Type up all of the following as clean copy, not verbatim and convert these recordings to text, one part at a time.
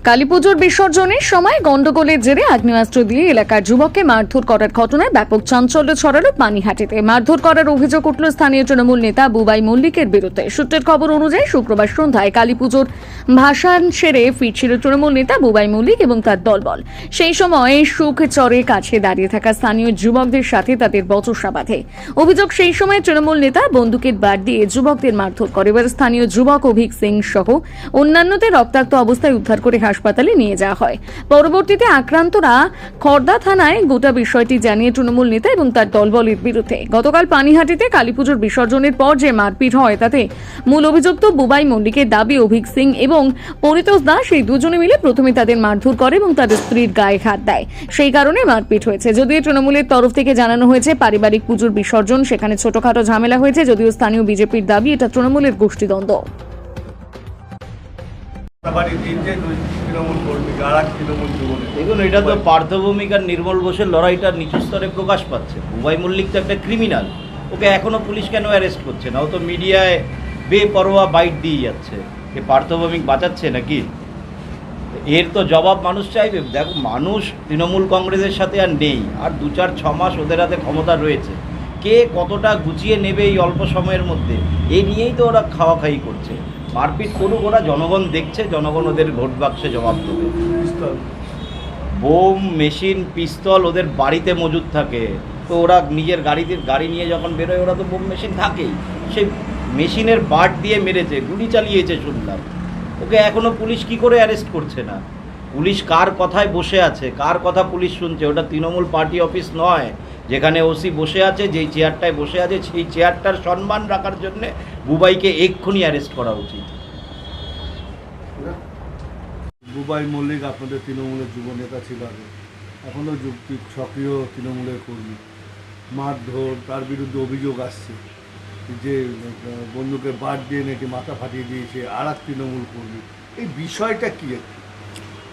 কালীপুজোর বিসর্জনের সময় গন্ডগোলের জেরে আগ্নেয়াস্ত্র দিয়ে এলাকার যুবককে মারধর করার ঘটনায় ব্যাপক চাঞ্চল্য ছড়ালো পানিহাটিতে। মারধর করার অভিযোগ উঠল স্থানীয় তৃণমূল নেতা বুবাই মল্লিকের বিরুদ্ধে। সূত্রের খবর অনুযায়ী শুক্রবার সন্ধ্যায় কালীপুজোর ভাসান সেরে ফিরছিল তৃণমূল নেতা বুবাই মল্লিক এবং তার দলবল। সেই সময় সুখচরের কাছে দাঁড়িয়ে থাকা স্থানীয় যুবকদের সাথে তাদের বচসা বাঁধে। অভিযোগ, সেই সময় তৃণমূল নেতা বন্দুকের বাট দিয়ে যুবকদের মারধর করে। এবার স্থানীয় যুবক অভিক সিং সহ অন্যান্যদের রক্তাক্ত অবস্থায় উদ্ধার করে হাসপাতালে নিয়ে যাওয়া হয়। পরবর্তীতে আক্রান্তরা খড়দা থানায় গোটা বিষয়টি জানিয়ে তৃণমূল নেতা এবং তার দলবলের বিরুদ্ধে। গতকাল পানিহাটিতে কালীপুজোর বিসর্জনের পর যে মারপিট হয় তাতে মূল অভিযুক্ত বুবাই মল্লিকের দাবি অভিক সিং এবং পরিতোষ দাস এই দুজনে মিলে প্রথমে তাদের মারধর করে এবং তাদের স্ত্রীর গায়ে হাত দেয়। সেই কারণে মারপিট হয়েছে। যদিও তৃণমূলের তরফ থেকে জানানো হয়েছে পারিবারিক পুজোর বিসর্জন, সেখানে ছোটখাটো ঝামেলা হয়েছে। যদিও স্থানীয় বিজেপির দাবি এটা তৃণমূলের গোষ্ঠীদ্বন্দ্ব। দেখুন, এটা তো পার্থভূমিক আর নির্মল ঘোষের লড়াইটা নিচু স্তরে প্রকাশ পাচ্ছে। বুবাই মল্লিক তো একটা ক্রিমিনাল, ওকে এখনো পুলিশ কেন অ্যারেস্ট করছে না? ও তো মিডিয়ায় বেপরোয়া বাইট দিয়ে যাচ্ছে। এ পার্থভূমিক বাঁচাচ্ছে নাকি? এর তো জবাব মানুষ চাইবে। দেখো, মানুষ তৃণমূল কংগ্রেসের সাথে আর নেই, আর 2-4-6 মাস ওদের হাতে ক্ষমতা রয়েছে। কে কতটা গুছিয়ে নেবে এই অল্প সময়ের মধ্যে, এই নিয়েই তো ওরা খাওয়াখাই করছে। মারপিট করুক, ওরা জনগণ দেখছে, জনগণ ওদের ভোট বাক্সে জবাব দেবে। বোম, মেশিন, পিস্তল ওদের বাড়িতে মজুদ থাকে, তো ওরা নিজের গাড়ি নিয়ে যখন বেরোয় ওরা তো বোম মেশিন থাকেই। সেই মেশিনের বাট দিয়ে মেরেছে, গুলি চালিয়েছে শুনলাম। ওকে এখনো পুলিশ কি করে অ্যারেস্ট করছে না? পুলিশ কার কথায় বসে আছে, কার কথা পুলিশ শুনছে? ওটা তৃণমূল পার্টি অফিস নয় যেখানে ওসি বসে আছে। যেই চেয়ারটায় বসে আছে সেই চেয়ারটার সম্মান রাখার জন্যে বুবাইকে এক্ষুনি অ্যারেস্ট করা উচিত। বুবাই মল্লিক আপনাদের তৃণমূলের যুব নেতা ছিল আগে, এখনও সক্রিয় তৃণমূলের কর্মী। মারধর, তার বিরুদ্ধে অভিযোগ আসছে যে বন্দুকের বাট দিয়ে নাকি মাথা ফাটিয়ে দিয়েছে আর এক তৃণমূল কর্মী। এই বিষয়টা কী?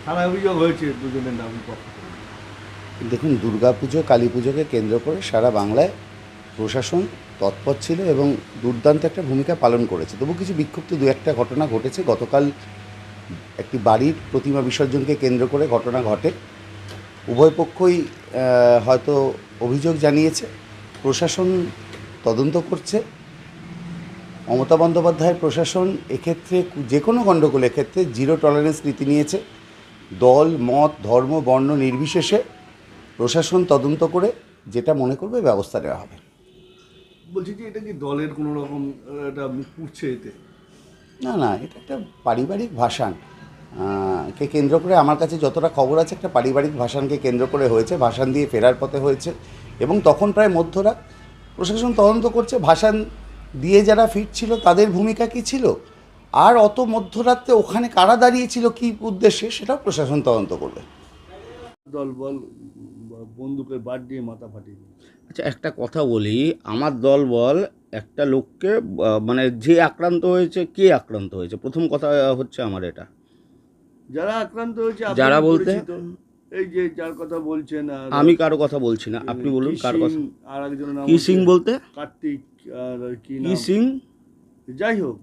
থানায় অভিযোগ হয়েছে দুজনের নামের পক্ষ থেকে। দেখুন, দুর্গাপুজো কালী পুজোকে কেন্দ্র করে সারা বাংলায় প্রশাসন তৎপর ছিল এবং দুর্দান্ত একটা ভূমিকা পালন করেছে। তবু কিছু বিক্ষিপ্ত দু একটা ঘটনা ঘটেছে। গতকাল একটি বাড়ির প্রতিমা বিসর্জনকে কেন্দ্র করে ঘটনা ঘটে। উভয় পক্ষই হয়তো অভিযোগ জানিয়েছে, প্রশাসন তদন্ত করছে। মমতা বন্দ্যোপাধ্যায়ের প্রশাসন এক্ষেত্রে যে কোনো গণ্ডগোলের ক্ষেত্রে জিরো টলারেন্স নীতি নিয়েছে। দল, মত, ধর্ম, বর্ণ নির্বিশেষে প্রশাসন তদন্ত করে যেটা মনে করবে ব্যবস্থা নেওয়া হবে। বলছি যে এটা কি দলের কোনো রকম এটা মুখ পুড়ছে এতে? না না, এটা একটা পারিবারিক ভাসান কে কেন্দ্র করে, আমার কাছে যতটা খবর আছে একটা পারিবারিক ভাসানকে কেন্দ্র করে হয়েছে। ভাসান দিয়ে ফেরার পথে হয়েছে এবং তখন প্রায় মধ্যরাত। প্রশাসন তদন্ত করছে ভাসান দিয়ে যারা ফিরছিল তাদের ভূমিকা কী ছিল, আর অত মধ্যরাত্রে ওখানে কারা দাঁড়িয়েছিল কী উদ্দেশ্যে, সেটাও প্রশাসন তদন্ত করবে। দলবল বন্দুকের বাট দিয়ে মাথা ফাটিয়ে দিয়েছে। আচ্ছা, একটা কথা বলি, আমার দলবল একটা লোককে মানে যে আক্রান্ত হয়েছে, কে আক্রান্ত হয়েছে, প্রথম কথা হচ্ছে আমার এটা। যারা আক্রান্ত হয়েছে যারা বলতে এই যে যার কথা বলছেন, আমি কারো কথা বলছি না, আপনি বলুন কার কথা। আর একজনের নাম কি সিং বলতে? কার্তিক আর কি কি নাম? সিং? যাই হোক,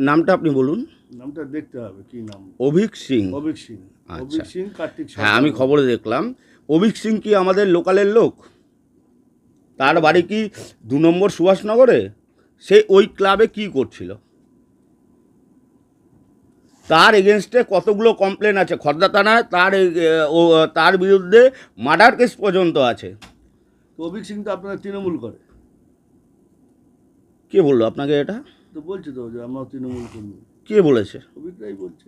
নামটা আপনি বলুন। নামটা দেখতে হবে কি নাম। অভিক সিং। অভিক সিং। আচ্ছা। অভিক সিং, কার্তিক। হ্যাঁ, আমি খবরে দেখলাম। অভিক সিং কি আমাদের লোকালের লোক? তার বাড়ি কি 2 নম্বর সুভাষনগরে? সে ওই ক্লাবে কি করছিল? তার এগেনস্টে কতগুলো কমপ্লেন আছে খড়দা থানায়। তার বিরুদ্ধে মার্ডার কেস পর্যন্ত আছে। তো অভিক সিং তো আপনারা তৃণমূল করে। কে বললো আপনাকে এটা? তো বলছে তো যে আমরা তৃণমূল করি। কে বলেছে? অভিকরাই বলছে।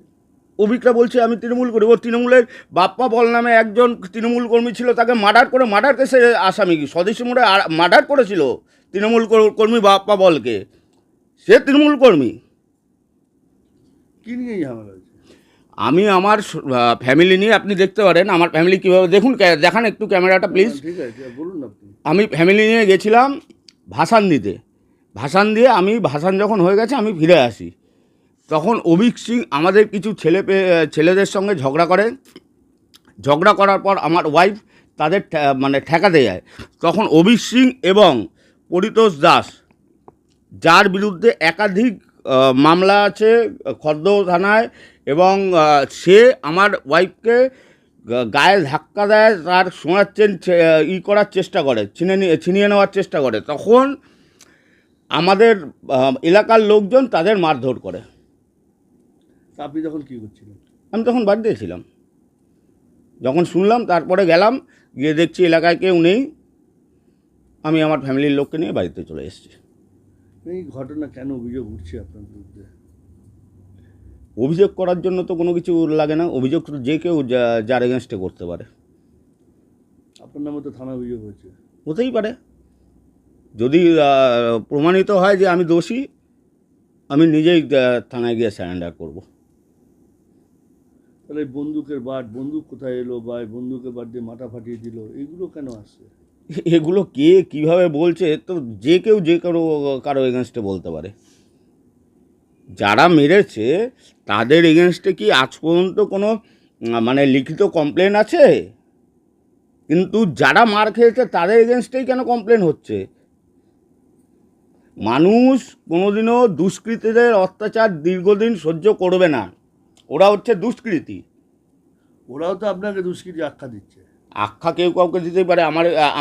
অভিকরা বলছে আমি তৃণমূল করি। ও তৃণমূলের বাপ্পা বল নামে একজন তৃণমূল কর্মী ছিল, তাকে মার্ডার কেসে আসামি সদস্য মোড়ে মার্ডার করেছিল তৃণমূল কর্মী বাপ্পা বলকে। সে তৃণমূল কর্মী। কি নিয়ে ঝামেলা হয়েছে? আমি আমার ফ্যামিলি নিয়ে, আপনি দেখতে পারেন আমার ফ্যামিলি কীভাবে, দেখুন, দেখান একটু ক্যামেরাটা প্লিজ। ঠিক আছে, বলুন আপনি। আমি ফ্যামিলি নিয়ে গেছিলাম ভাসান দিতে। ভাসান দিয়ে ভাসান যখন হয়ে গেছে আমি ফিরে আসি, তখন অভিক সিং আমাদের কিছু ছেলেদের সঙ্গে ঝগড়া করে। ঝগড়া করার পর আমার ওয়াইফ তাদের ঠেকাতে যায়। তখন অভিক সিং এবং পরিতোষ দাস, যার বিরুদ্ধে একাধিক মামলা আছে খর্দ থানায়, এবং সে আমার ওয়াইফকে গায়ে ধাক্কা দেয়, তার সোনার চেন করার চেষ্টা করে, ছিনিয়ে নেওয়ার চেষ্টা করে। তখন আমাদের এলাকার লোকজন তাদের মারধর করে। তা আপনি তখন কী করছিলেন? আমি তখন বাড়িতে ছিলাম। যখন শুনলাম তারপরে গেলাম, গিয়ে দেখছি এলাকায় কেউ নেই। আমি আমার ফ্যামিলির লোককে নিয়ে বাড়িতে চলে এসেছি। এই ঘটনা কেন অভিযোগ উঠছে আপনার বিরুদ্ধে? অভিযোগ করার জন্য তো কোনো কিছু লাগে না, অভিযোগ তো যে কেউ যার এগেনস্টে করতে পারে। আপনার নামে তো থানা অভিযোগ হয়েছে। হতেই পারে, যদি প্রমাণিত হয় যে আমি দোষী, আমি নিজেই থানায় গিয়ে স্যারেন্ডার করব। তাহলে এই বন্দুকের বাট, বন্দুক কোথায় এলো, বা এই বন্দুকের বাট দিয়ে মাথা ফাটিয়ে দিল, এগুলো কেন আসছে? এগুলো কে কীভাবে বলছে, তো যে কেউ যে কারো এগেনস্টে বলতে পারে। যারা মেরেছে তাদের এগেনস্টে কি আজ পর্যন্ত কোনো মানে লিখিত কমপ্লেন আছে? কিন্তু যারা মার খেয়েছে তাদের এগেনস্টেই কেন কমপ্লেন হচ্ছে? মানুষ কোনোদিনও দুষ্কৃতীদের অত্যাচার দীর্ঘদিন সহ্য করবে না। ওরা হচ্ছে দুষ্কৃতী। ওরাও তো আপনাকে দুষ্কৃতী আখ্যা দিচ্ছে। আখ্যা কেউ কাউকে দিতেই পারে।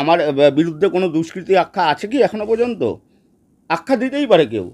আমার বিরুদ্ধে কোনো দুষ্কৃতী আখ্যা আছে কি এখনো পর্যন্ত? আখ্যা দিতেই পারে কেউ।